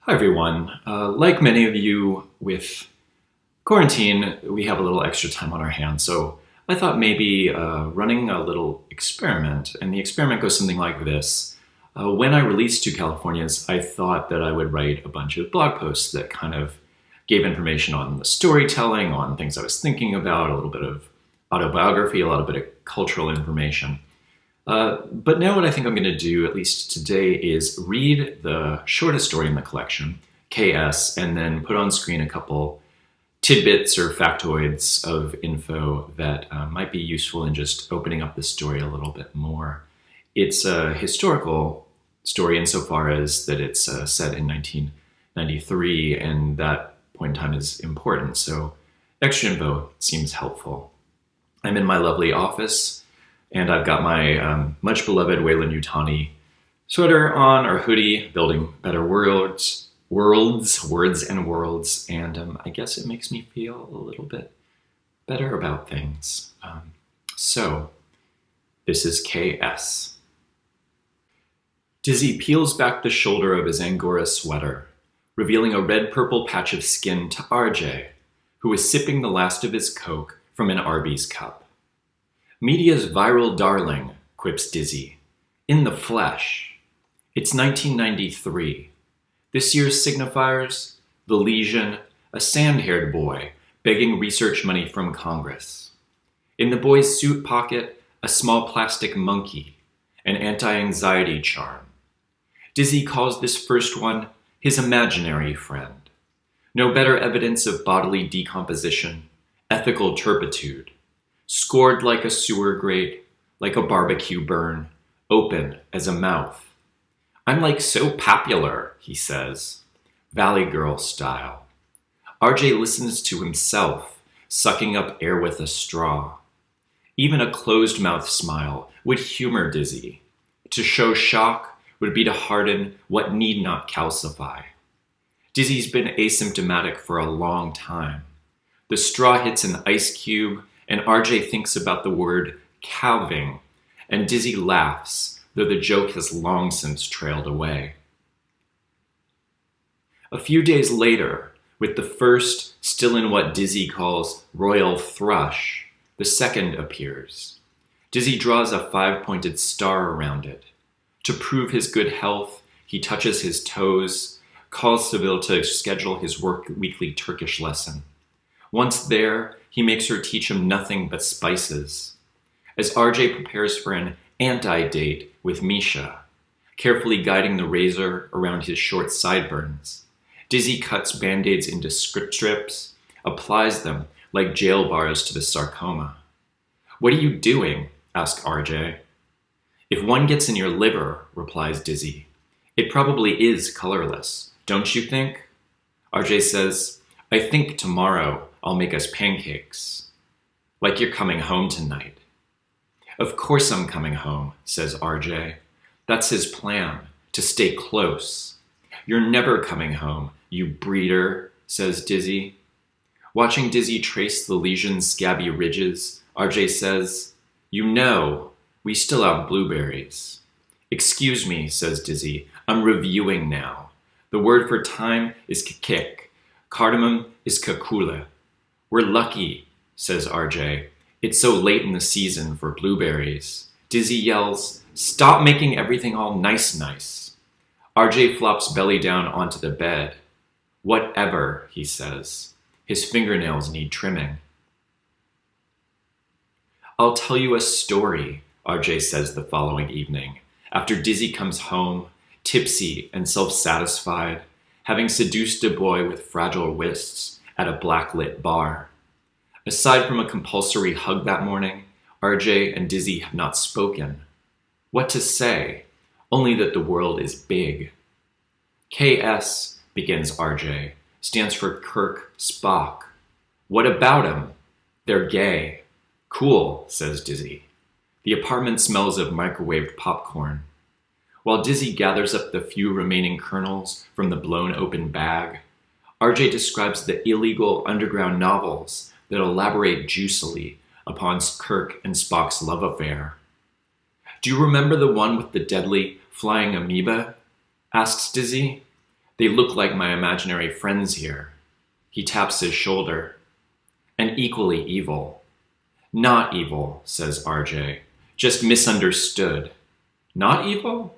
Hi everyone. Like many of you with quarantine, we have a little extra time on our hands, so I thought maybe running a little experiment, and the experiment goes something like this. When I released Two Californias, I thought that I would write a bunch of blog posts that kind of gave information on the storytelling, on things I was thinking about, a little bit of autobiography, a little bit of cultural information. But now what I think I'm going to do, at least today, is read the shortest story in the collection, KS, and then put on screen a couple tidbits or factoids of info that might be useful in just opening up the story a little bit more. It's a historical story insofar as that it's set in 1993, and that point in time is important, so extra info seems helpful. I'm in my lovely office, and I've got my much beloved Wayland Yutani sweater on, or hoodie, building better words, and I guess it makes me feel a little bit better about things. So, this is KS. Dizzy peels back the shoulder of his Angora sweater, revealing a red-purple patch of skin to RJ, who is sipping the last of his Coke from an Arby's cup. Media's viral darling, quips Dizzy. In the flesh. It's 1993. This year's signifiers, the lesion, a sand-haired boy begging research money from Congress. In the boy's suit pocket, a small plastic monkey, an anti-anxiety charm. Dizzy calls this first one his imaginary friend. No better evidence of bodily decomposition, ethical turpitude. Scored like a sewer grate, like a barbecue burn, open as a mouth. I'm like so popular, he says, Valley Girl style. RJ listens to himself, sucking up air with a straw. Even a closed-mouth smile would humor Dizzy. To show shock would be to harden what need not calcify. Dizzy's been asymptomatic for a long time. The straw hits an ice cube, and RJ thinks about the word calving, and Dizzy laughs, though the joke has long since trailed away. A few days later, with the first still in what Dizzy calls royal thrush, the second appears. Dizzy draws a 5-pointed star around it. To prove his good health, he touches his toes, calls Seville to schedule his weekly Turkish lesson. Once there, he makes her teach him nothing but spices. As RJ prepares for an anti-date with Misha, carefully guiding the razor around his short sideburns, Dizzy cuts Band-Aids into strips, applies them like jail bars to the sarcoma. What are you doing? asks RJ. If one gets in your liver, replies Dizzy, it probably is colorless, don't you think? RJ says, I think tomorrow I'll make us pancakes. Like you're coming home tonight. Of course I'm coming home, says RJ. That's his plan, to stay close. You're never coming home, you breeder, says Dizzy. Watching Dizzy trace the lesion's scabby ridges, RJ says, You know, we still have blueberries. Excuse me, says Dizzy, I'm reviewing now. The word for time is kikik. Cardamom is kakula. We're lucky, says RJ. It's so late in the season for blueberries. Dizzy yells, Stop making everything all nice. RJ flops belly down onto the bed. Whatever, he says. His fingernails need trimming. I'll tell you a story, RJ says the following evening, after Dizzy comes home, tipsy and self-satisfied, having seduced a boy with fragile wrists at a blacklit bar. Aside from a compulsory hug that morning, RJ and Dizzy have not spoken. What to say? Only that the world is big. KS, begins RJ, stands for Kirk Spock. What about 'em? They're gay. Cool, says Dizzy. The apartment smells of microwaved popcorn. While Dizzy gathers up the few remaining kernels from the blown open bag, RJ describes the illegal underground novels that elaborate juicily upon Kirk and Spock's love affair. Do you remember the one with the deadly flying amoeba? Asks Dizzy. They look like my imaginary friends here. He taps his shoulder. And equally evil. Not evil, says RJ. Just misunderstood. Not evil?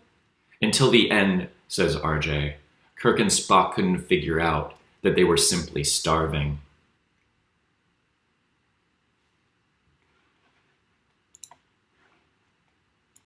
Until the end, says RJ. Kirk and Spock couldn't figure out that they were simply starving.